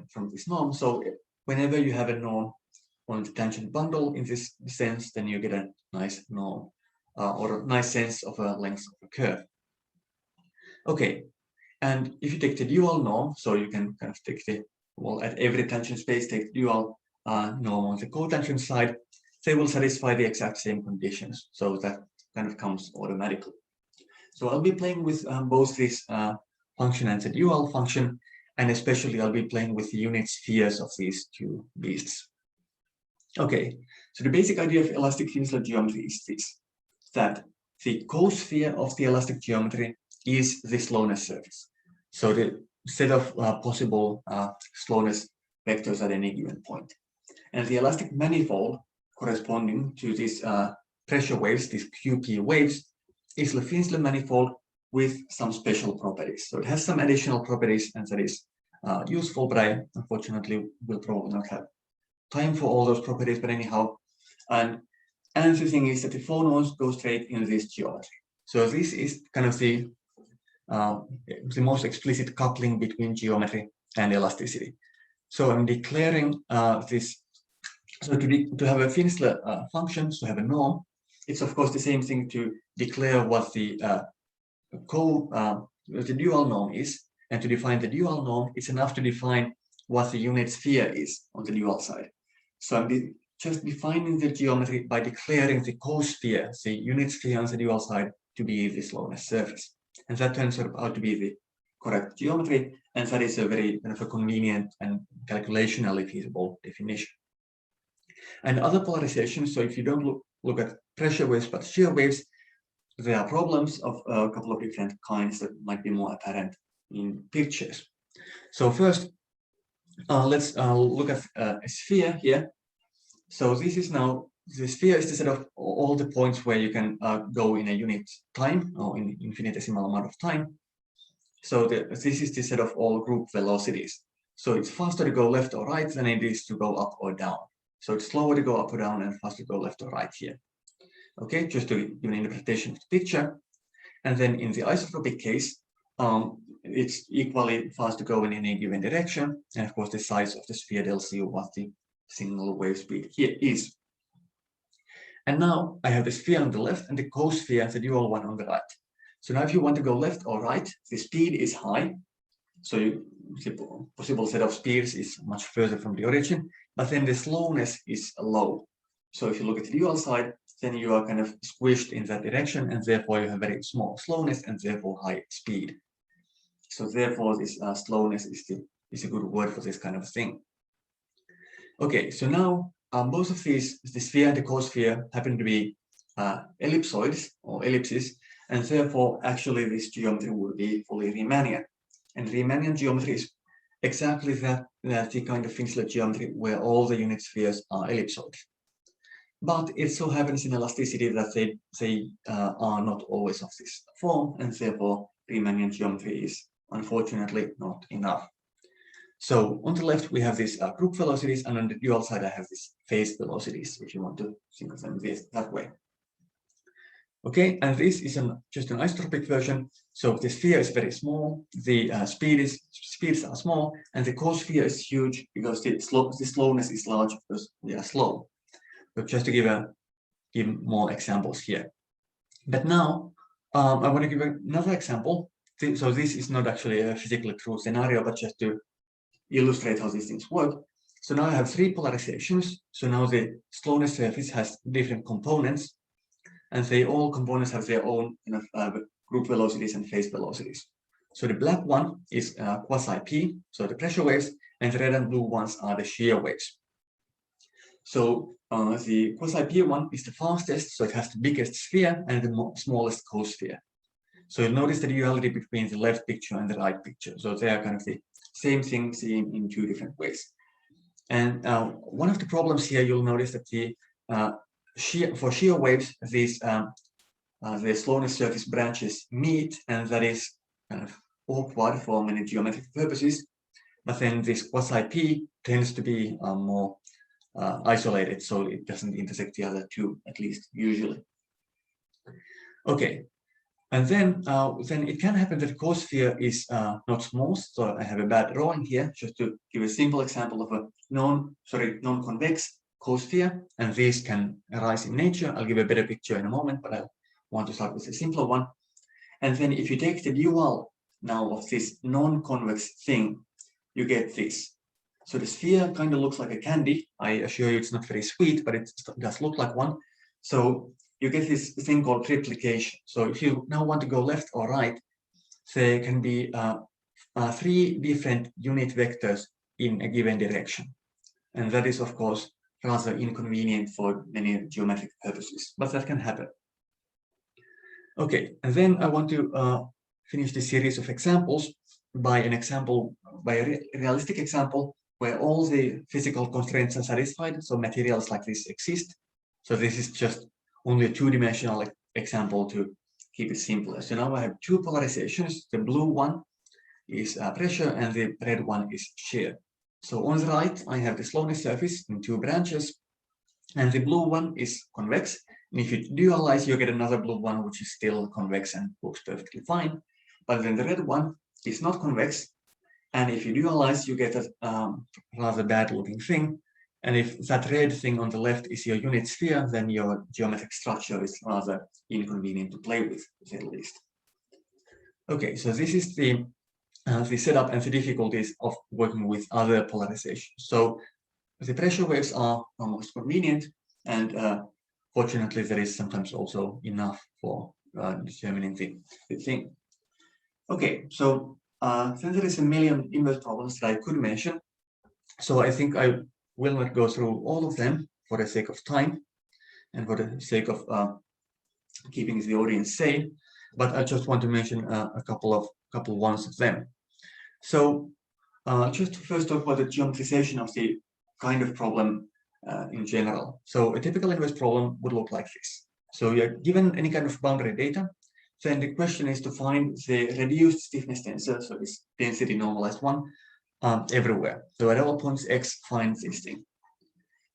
from this norm. So whenever you have a norm on the tangent bundle in this sense, then you get a nice norm or a nice sense of a length of a curve. Okay, and if you take the dual norm, so you can kind of take at every tangent space, take the dual norm on the cotangent side, they will satisfy the exact same conditions. So that kind of comes automatically. So I'll be playing with both this function and the dual function, and especially I'll be playing with the unit spheres of these two beasts. Okay, so the basic idea of elastic Finisling geometry is this, that the cosphere of the elastic geometry is the slowness surface. So the set of possible slowness vectors at any given point. And the elastic manifold corresponding to these pressure waves, these QP waves, is the Finisling manifold with some special properties. So it has some additional properties, and that is useful, but I unfortunately will probably not have time for all those properties, but anyhow. And the thing is that the phonons go straight in this geometry. So this is kind of the most explicit coupling between geometry and elasticity. So I'm declaring this. So to have a Finisling function, to have a norm, it's of course the same thing to declare what the dual norm is, and to define the dual norm, it's enough to define what the unit sphere is on the dual side. So I'm just defining the geometry by declaring the cosphere, the unit sphere on the dual side, to be the slowness surface. And that turns out to be the correct geometry, and that is a very kind of a convenient and calculationally feasible definition. And other polarizations, so if you don't look at pressure waves but shear waves, there are problems of a couple of different kinds that might be more apparent in pictures. So first, let's look at a sphere here. So this is now, the sphere is the set of all the points where you can go in a unit time or in infinitesimal amount of time. So this is the set of all group velocities. So it's faster to go left or right than it is to go up or down. So it's slower to go up or down and faster to go left or right here. Okay, just to give an interpretation of the picture. And then in the isotropic case, it's equally fast to go in any given direction. And of course, the size of the sphere tells you what the single wave speed here is. And now I have the sphere on the left and the cosphere, the dual one, on the right. So now if you want to go left or right, the speed is high. So the possible set of speeds is much further from the origin, but then the slowness is low. So if you look at the dual side, then you are kind of squished in that direction, and therefore you have very small slowness and therefore high speed. So therefore this slowness is a good word for this kind of thing. Okay, so now both of these, the sphere and the cosphere, happen to be ellipsoids or ellipses, and therefore actually this geometry will be fully Riemannian. And Riemannian geometry is exactly that the kind of Finisling geometry where all the unit spheres are ellipsoids. But it so happens in elasticity that they are not always of this form, and therefore Riemannian geometry is unfortunately not enough. So on the left we have these group velocities, and on the dual side I have these phase velocities, if you want to think of them that way. Okay, and this is just an isotropic version. So the sphere is very small, the speeds are small, and the cosphere is huge because the slowness is large because they are slow. But just to give more examples here. But now I want to give another example. So this is not actually a physically true scenario, but just to illustrate how these things work. So now I have three polarizations. So now the slowness surface has different components, and all components have their own kind of group velocities and phase velocities. So the black one is quasi-p, so the pressure waves, and the red and blue ones are the shear waves. So the quasi-p one is the fastest, so it has the biggest sphere and the smallest cosphere. So you'll notice the duality between the left picture and the right picture. So they are kind of the same thing seen in two different ways. And one of the problems here, you'll notice that for shear waves, these the slowness surface branches meet, and that is kind of awkward for many geometric purposes. But then this quasi-p tends to be more isolated, so it doesn't intersect the other two, at least usually. Okay, and then it can happen that the cosphere is not smooth. So I have a bad drawing here, just to give a simple example of a non-convex cosphere, and these can arise in nature. I'll give a better picture in a moment, but I want to start with a simpler one. And then if you take the dual now of this non-convex thing, you get this. So the sphere kind of looks like a candy. I assure you it's not very sweet, but it does look like one. So you get this thing called triplication. So if you now want to go left or right, there can be three different unit vectors in a given direction. And that is, of course, rather inconvenient for many geometric purposes, but that can happen. Okay, and then I want to finish this series of examples by a realistic example where all the physical constraints are satisfied. So materials like this exist. So this is just only a two-dimensional example to keep it simpler. So now I have two polarizations. The blue one is pressure and the red one is shear. So on the right, I have the slowness surface in two branches, and the blue one is convex. And if you dualize, you get another blue one, which is still convex and looks perfectly fine. But then the red one is not convex. And if you dualize, you get a rather bad looking thing. And if that red thing on the left is your unit sphere, then your geometric structure is rather inconvenient to play with, to say the least. Okay, so this is the setup and the difficulties of working with other polarizations. So the pressure waves are almost convenient, and fortunately there is sometimes also enough for determining the thing. Okay, so then there is a million inverse problems that I could mention. So I think I will not go through all of them for the sake of time and for the sake of keeping the audience sane, but I just want to mention a couple ones of them. So just to first talk about the geometrization of the kind of problem in general. So a typical inverse problem would look like this. So you're given any kind of boundary data, then the question is to find the reduced stiffness tensor, so this density normalized one, everywhere. So at all points x, find this thing.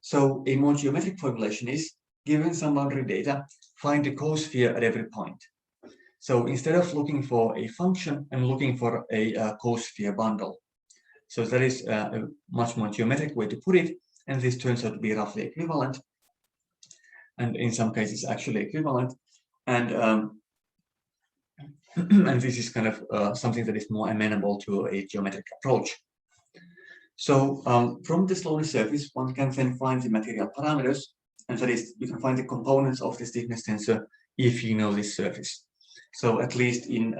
So a more geometric formulation is, given some boundary data, find the cosphere at every point. So instead of looking for a function, I'm looking for a cosphere bundle. So that is a much more geometric way to put it, and this turns out to be roughly equivalent, and in some cases actually equivalent. And and this is kind of something that is more amenable to a geometric approach. So from the slowness surface, one can then find the material parameters, and that is, you can find the components of the stiffness tensor if you know this surface. So at least in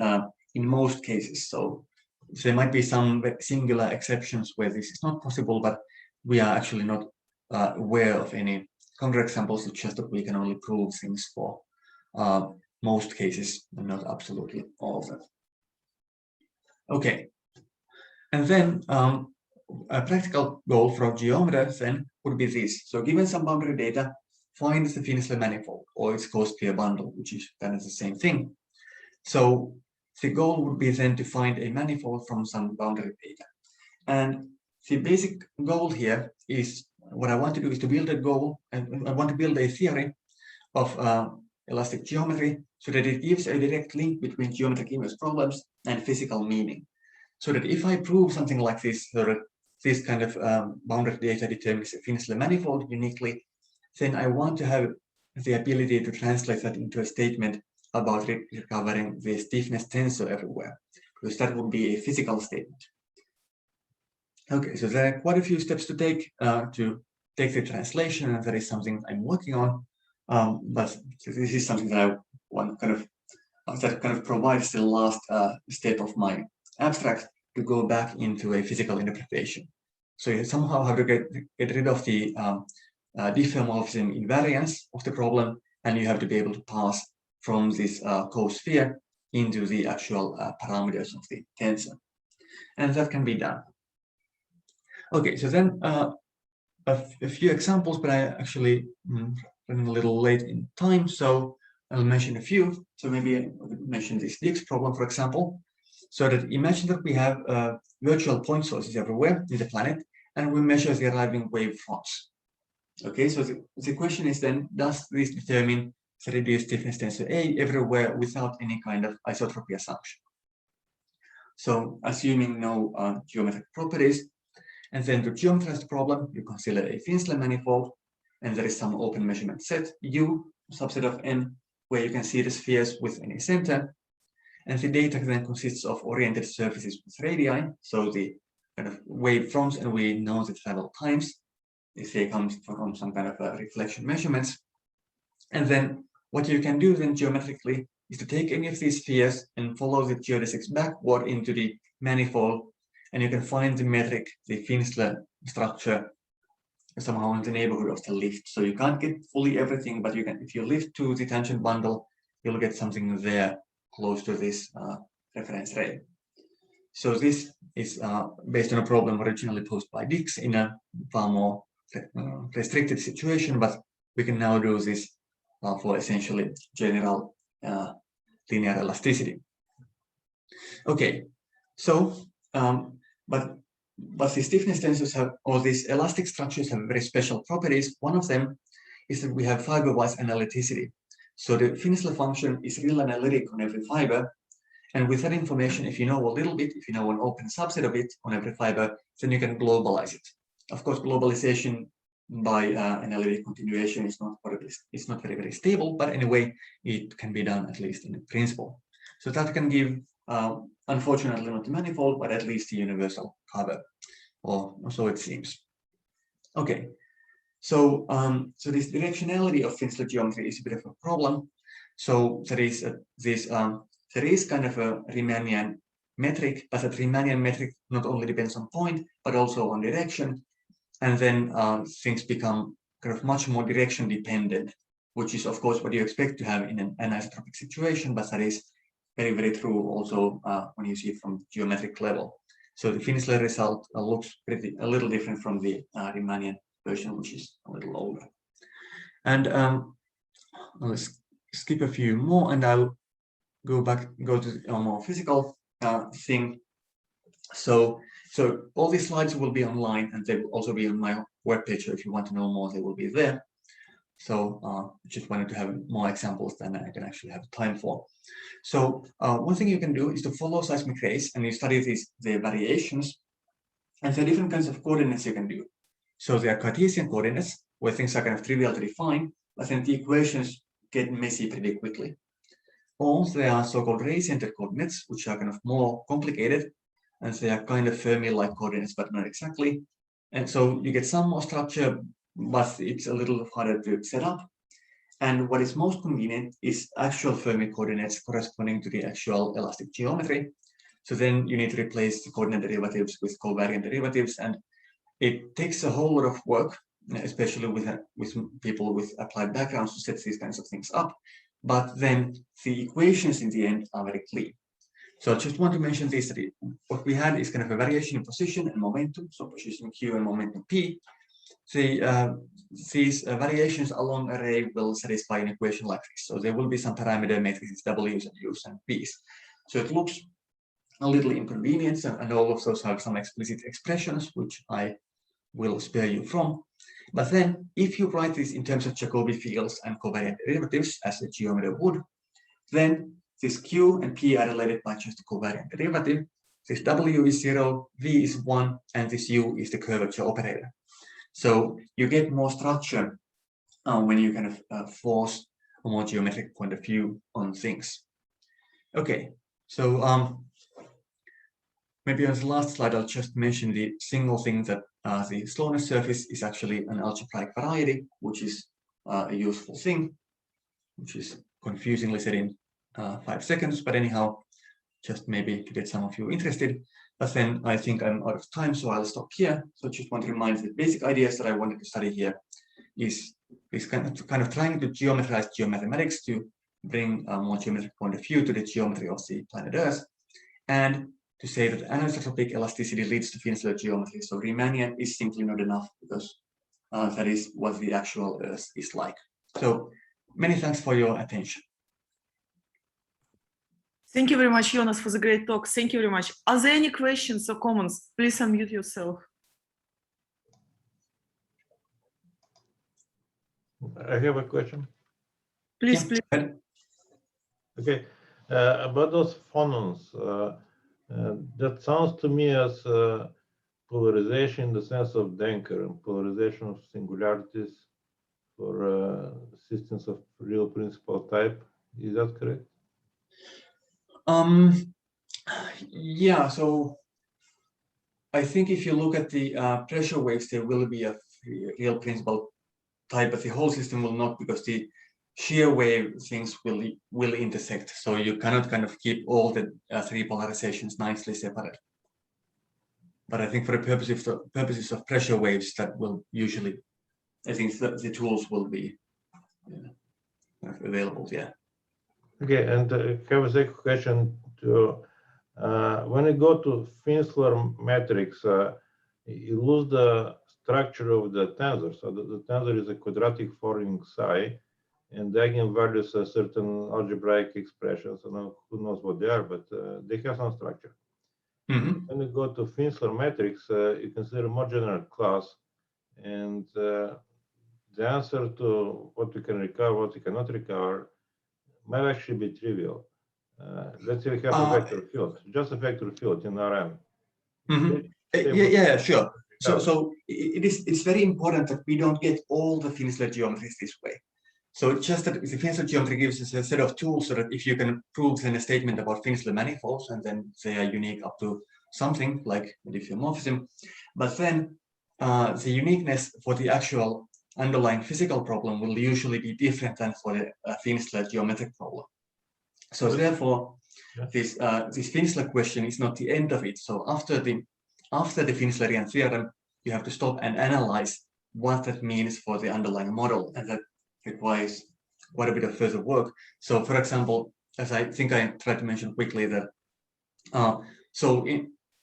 most cases. So there might be some singular exceptions where this is not possible, but we are actually not aware of any counterexamples. It's just that we can only prove things for most cases, and not absolutely all of them. Okay, and then a practical goal for a geometer then would be this. So given some boundary data, find the Finisling manifold or its cosphere bundle, which is kind of the same thing. So the goal would be then to find a manifold from some boundary data. And the basic goal here is, what I want to do is to build a goal, and I want to build a theory of elastic geometry so that it gives a direct link between geometric inverse problems and physical meaning. So that if I prove something like this, so that this kind of boundary data determines a Finisling manifold uniquely, then I want to have the ability to translate that into a statement about recovering the stiffness tensor everywhere, because that would be a physical statement. Okay, so there are quite a few steps to take the translation, and that is something I'm working on. But this is something that I want that kind of provides the last step of my abstract to go back into a physical interpretation. So you somehow have to get rid of the diffeomorphism invariance of the problem, and you have to be able to pass from this cosphere into the actual parameters of the tensor. And that can be done. Okay, so then a few examples, but I actually running a little late in time, so I'll mention a few. So maybe I would mention this DX problem, for example. So that imagine that we have virtual point sources everywhere in the planet, and we measure the arriving wave fronts. Okay, so the question is then, does this determine the reduced stiffness tensor A everywhere without any kind of isotropy assumption? So assuming no geometric properties, and then to geometrize the problem, you consider a Finisling manifold, and there is some open measurement set U, subset of N, where you can see the spheres with any center, and the data then consists of oriented surfaces with radii, so the kind of wave fronts, and we know the travel times if they come from some kind of reflection measurements. And then what you can do then geometrically is to take any of these spheres and follow the geodesics backward into the manifold, and you can find the metric, the Finisling structure, somehow in the neighborhood of the lift. So you can't get fully everything, but you can, if you lift to the tangent bundle, you'll get something there close to this reference ray. So this is based on a problem originally posed by Dix in a far more restricted situation, but we can now do this for essentially general linear elasticity. Okay, so but the stiffness tensors have, or these elastic structures have very special properties. One of them is that we have fiber-wise analyticity. So the Finisling function is real analytic on every fiber, and with that information, if you know a little bit, if you know an open subset of it on every fiber, then you can globalize it. Of course, globalization by analytic continuation is not very, very stable, but anyway, it can be done at least in principle. So that can give, unfortunately not the manifold, but at least the universal cover, or so it seems. Okay, so so this directionality of Finisling geometry is a bit of a problem. So there is there is kind of a Riemannian metric, but that Riemannian metric not only depends on point, but also on direction. And then things become kind of much more direction dependent, which is of course what you expect to have in an anisotropic situation, but that is very, very true also when you see it from geometric level. So the Finisler result looks a little different from the Romanian version, which is a little older. And let's skip a few more, and I'll go to a more physical thing. So all these slides will be online, and they will also be on my webpage. So if you want to know more, they will be there. So just wanted to have more examples than I can actually have time for. So one thing you can do is to follow seismic rays, and you study the variations. And there are different kinds of coordinates you can do. So there are Cartesian coordinates, where things are kind of trivial to define, but then the equations get messy pretty quickly. Or there are so-called ray-centered coordinates, which are kind of more complicated, and they are kind of Fermi-like coordinates, but not exactly. And so you get some more structure, but it's a little harder to set up. And what is most convenient is actual Fermi coordinates corresponding to the actual elastic geometry. So then you need to replace the coordinate derivatives with covariant derivatives, and it takes a whole lot of work, especially with people with applied backgrounds, to set these kinds of things up. But then the equations in the end are very clean. So I just want to mention this, that what we had is kind of a variation in position and momentum, so position Q and momentum P. These variations along a ray will satisfy an equation like this. So there will be some parameter matrices W's and U's and P's. So it looks a little inconvenient, and all of those have some explicit expressions, which I will spare you from. But then, if you write this in terms of Jacobi fields and covariant derivatives, as a geometer would, then this Q and P are related by just the covariant derivative. This W is 0, V is 1, and this U is the curvature operator. So you get more structure when you kind of force a more geometric point of view on things. Okay, so maybe on the last slide, I'll just mention the single thing that the slowness surface is actually an algebraic variety, which is a useful thing, which is confusingly said in 5 seconds. But anyhow, just maybe to get some of you interested. But then I think I'm out of time, so I'll stop here. So just want to remind the basic ideas that I wanted to study here is kind of trying to geometrize geomathematics to bring a more geometric point of view to the geometry of the planet Earth, and to say that anisotropic elasticity leads to Finisler geometry. So Riemannian is simply not enough, because that is what the actual Earth is like. So many thanks for your attention. Thank you very much, Joonas, for the great talk. Thank you very much. Are there any questions or comments? Please unmute yourself. I have a question. Please, Yeah. please. Okay, about those phonons, that sounds to me as polarization in the sense of Denker and polarization of singularities for systems of real principal type. Is that correct? Yeah, so I think if you look at the pressure waves, there will be a real principal type, but the whole system will not, because the shear wave things will intersect. So you cannot kind of keep all the 3 polarizations nicely separate. But I think for the purposes of pressure waves, that will usually, I think the tools will be available. Yeah. Okay, and I have a second question to when you go to Finisler matrix, you lose the structure of the tensor. So the tensor is a quadratic following psi, and the eigenvalues are certain algebraic expressions. I don't know who knows what they are, but they have some structure. Mm-hmm. When you go to Finisler matrix, you consider a more general class, and the answer to what you can recover, what you cannot recover, might actually be trivial. Let's say we have a vector field, just a vector field in Rm. Mm-hmm. Yeah, sure. So it's very important that we don't get all the Finisler geometries this way. So it's just that the Finisler geometry gives us a set of tools, so that if you can prove then a statement about Finisler manifolds, and then they are unique up to something like diffeomorphism, but then the uniqueness for the actual underlying physical problem will usually be different than for the Finisler geometric problem. So therefore, this Finisler question is not the end of it. So after the Finislerian theorem, you have to stop and analyze what that means for the underlying model, and that requires quite a bit of further work. So, for example, as I think I tried to mention quickly, that so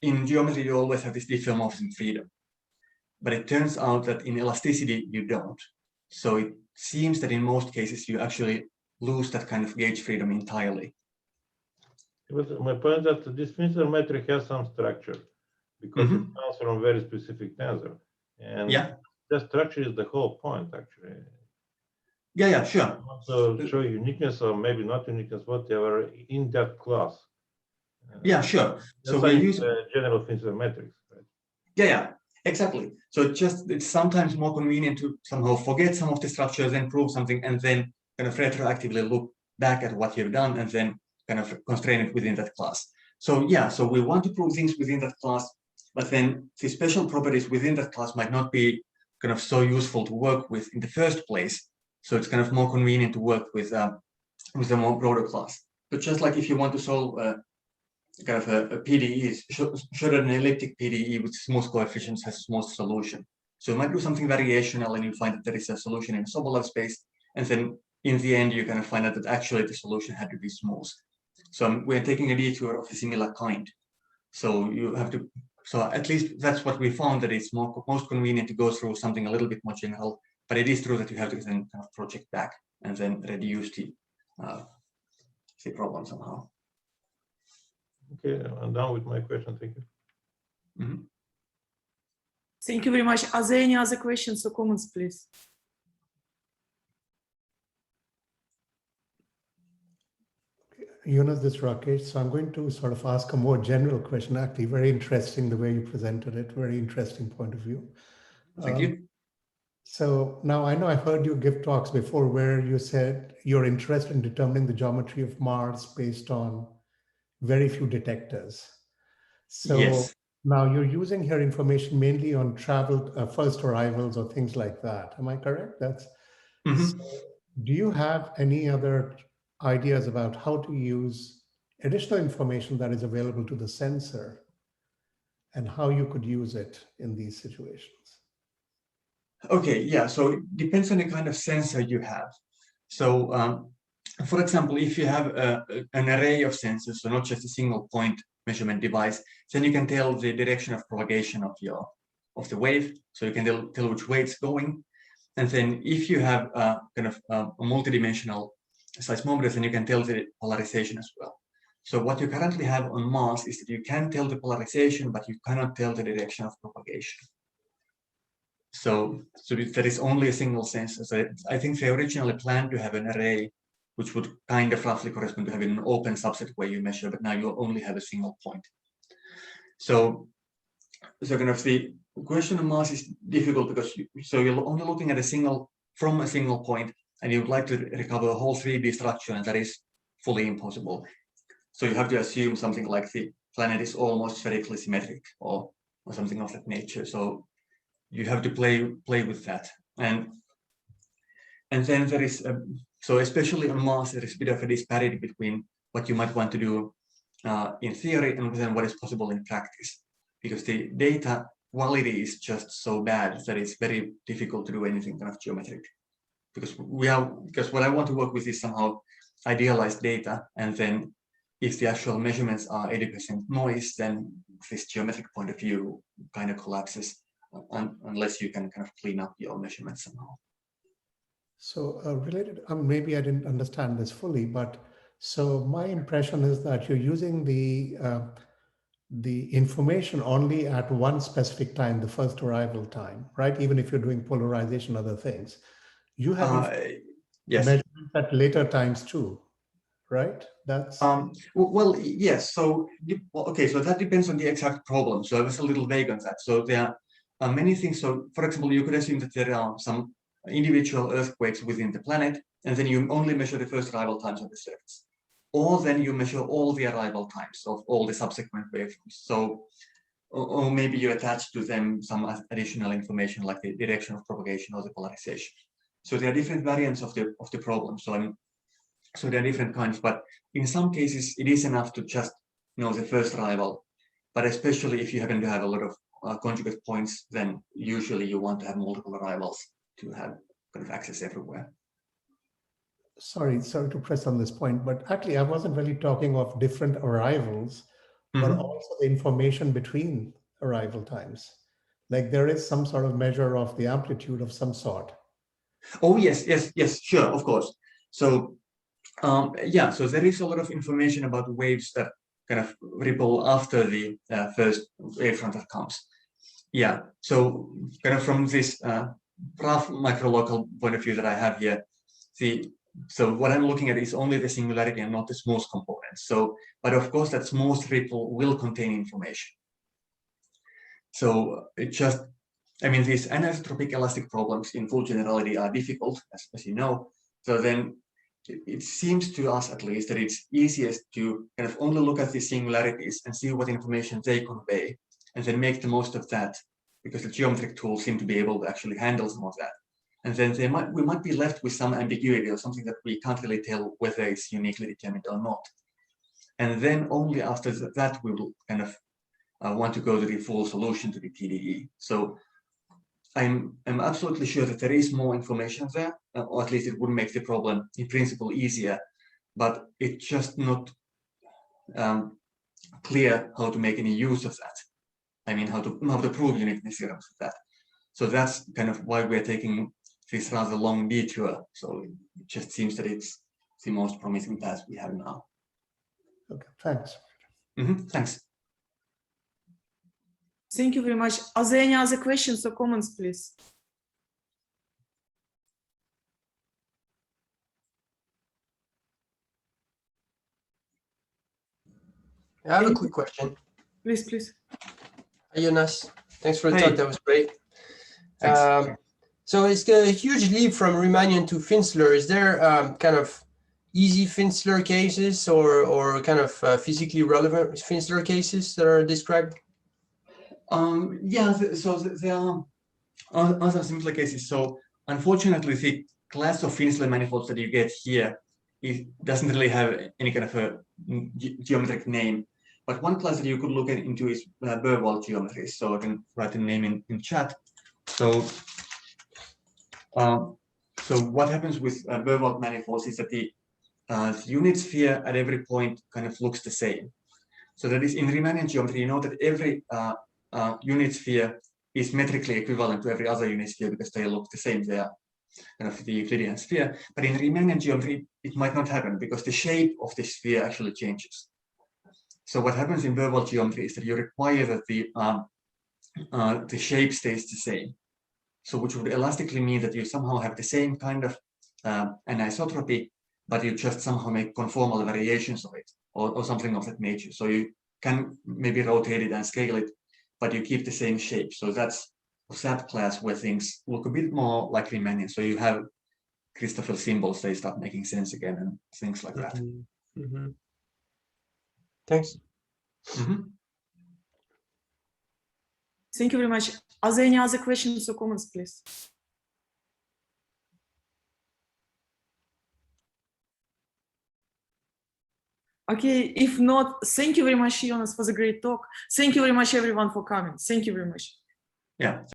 in geometry, you always have this diffeomorphism freedom. But it turns out that in elasticity, you don't. So it seems that in most cases, you actually lose that kind of gauge freedom entirely. But my point is that this Finisling metric has some structure because it comes from a very specific tensor. And that structure is the whole point, actually. Yeah, sure. So show uniqueness or maybe not uniqueness, whatever, in that class. Yeah, sure. So we use general Finisling metrics, right? Yeah, exactly. So it's sometimes more convenient to somehow forget some of the structures and prove something, and then kind of retroactively look back at what you've done and then kind of constrain it within that class. So yeah, so we want to prove things within that class, but then the special properties within that class might not be kind of so useful to work with in the first place. So it's kind of more convenient to work with a more broader class. But just like if you want to solve kind of a PDE, show that an elliptic PDE with smooth coefficients has a smooth solution. So you might do something variational and you find that there is a solution in a Sobolev space, and then in the end you kind of find out that actually the solution had to be smooth. So we're taking a detour of a similar kind. So you have to, so at least that's what we found, that it's most convenient to go through something a little bit more general, but it is true that you have to then kind of project back and then reduce the problem somehow. Okay, I'm done with my question. Thank you. Thank you very much. Are there any other questions or comments, please? Joonas, this is Rakesh. So I'm going to sort of ask a more general question. Actually, very interesting the way you presented it. Very interesting point of view. Thank you. So now I know I've heard you give talks before where you said you're interested in determining the geometry of Mars based on very few detectors. So yes. Now you're using here information mainly on traveled first arrivals or things like that. Am I correct? That's. So do you have any other ideas about how to use additional information that is available to the sensor and how you could use it in these situations? Okay, yeah, so it depends on the kind of sensor you have. So for example, if you have an array of sensors, so not just a single point measurement device, then you can tell the direction of propagation of the wave. So you can tell which way it's going. And then if you have kind of a multidimensional seismometer, then you can tell the polarization as well. So what you currently have on Mars is that you can tell the polarization, but you cannot tell the direction of propagation. So there is only a single sensor. So I think they originally planned to have an array which would kind of roughly correspond to having an open subset where you measure, but now you only have a single point. So kind of the question on Mars is difficult because you're only looking at from a single point, and you'd like to recover a whole 3D structure, and that is fully impossible. So you have to assume something like the planet is almost spherically symmetric or something of that nature. So you have to play with that, and then there is so especially on Mars there is a bit of a disparity between what you might want to do in theory and then what is possible in practice, because the data quality is just so bad that it's very difficult to do anything kind of geometric. Because what I want to work with is somehow idealized data, and then if the actual measurements are 80% noise, then this geometric point of view kind of collapses unless you can kind of clean up your measurements somehow. So related, maybe I didn't understand this fully, but so my impression is that you're using the information only at one specific time, the first arrival time, right? Even if you're doing polarization, other things, you have yes. measurements at later times too, right? That's well, yes. So okay, so that depends on the exact problem. So I was a little vague on that. So there are many things. So for example, you could assume that there are some individual earthquakes within the planet, and then you only measure the first arrival times on the surface. Or then you measure all the arrival times of all the subsequent waveforms. So, or maybe you attach to them some additional information like the direction of propagation or the polarization. So there are different variants of the problem. So there are different kinds, but in some cases it is enough to just know the first arrival. But especially if you happen to have a lot of conjugate points, then usually you want to have multiple arrivals to have kind of access everywhere. Sorry to press on this point, but actually I wasn't really talking of different arrivals. but also the information between arrival times. Like there is some sort of measure of the amplitude of some sort. Oh, yes, sure, of course. So, yeah, so there is a lot of information about waves that kind of ripple after the first wavefront that comes. Yeah, so kind of from this rough microlocal point of view that I have here, so what I'm looking at is only the singularity and not the smooth components. So, but of course that smooth ripple will contain information. So it just, I mean, these anisotropic elastic problems in full generality are difficult, as you know. So then it seems to us at least that it's easiest to kind of only look at the singularities and see what information they convey, and then make the most of that, because the geometric tools seem to be able to actually handle some of that. And then we might be left with some ambiguity or something that we can't really tell whether it's uniquely determined or not. And then only after that we will kind of want to go to the full solution to the TDE. So I'm absolutely sure that there is more information there, or at least it would make the problem in principle easier, but it's just not clear how to make any use of that. I mean, how to prove uniqueness theorems with that. So that's kind of why we're taking this rather long detour. So it just seems that it's the most promising path we have now. Okay, thanks. Thanks. Thank you very much. Are there any other questions or comments, please? I have a quick question. Please. Hi, Joonas. Thanks for the Hey. talk. That was great. Thanks. So it's a huge leap from Riemannian to Finsler. Is there kind of easy Finsler cases or kind of physically relevant Finsler cases that are described? Yeah, so there are other simpler cases. So unfortunately, the class of Finisling manifolds that you get here, it doesn't really have any kind of a geometric name. But one class that you could look into is Burwald geometries. So I can write the name in chat. So what happens with Burwald manifolds is that the unit sphere at every point kind of looks the same. So that is in Riemannian geometry, you know that every unit sphere is metrically equivalent to every other unit sphere because they look the same. They are kind of the Euclidean sphere. But in Riemannian geometry, it might not happen because the shape of the sphere actually changes. So what happens in Burwald geometry is that you require that the shape stays the same. So which would elastically mean that you somehow have the same kind of anisotropy, but you just somehow make conformal variations of it or something of that nature. So you can maybe rotate it and scale it, but you keep the same shape. So that's that class where things look a bit more like Riemannian. So you have Christoffel symbols, they start making sense again and things like that. Thanks. Thank you very much. Are there any other questions or comments, please? Okay, if not, thank you very much, Joonas, for the great talk. Thank you very much, everyone, for coming. Thank you very much. Yeah.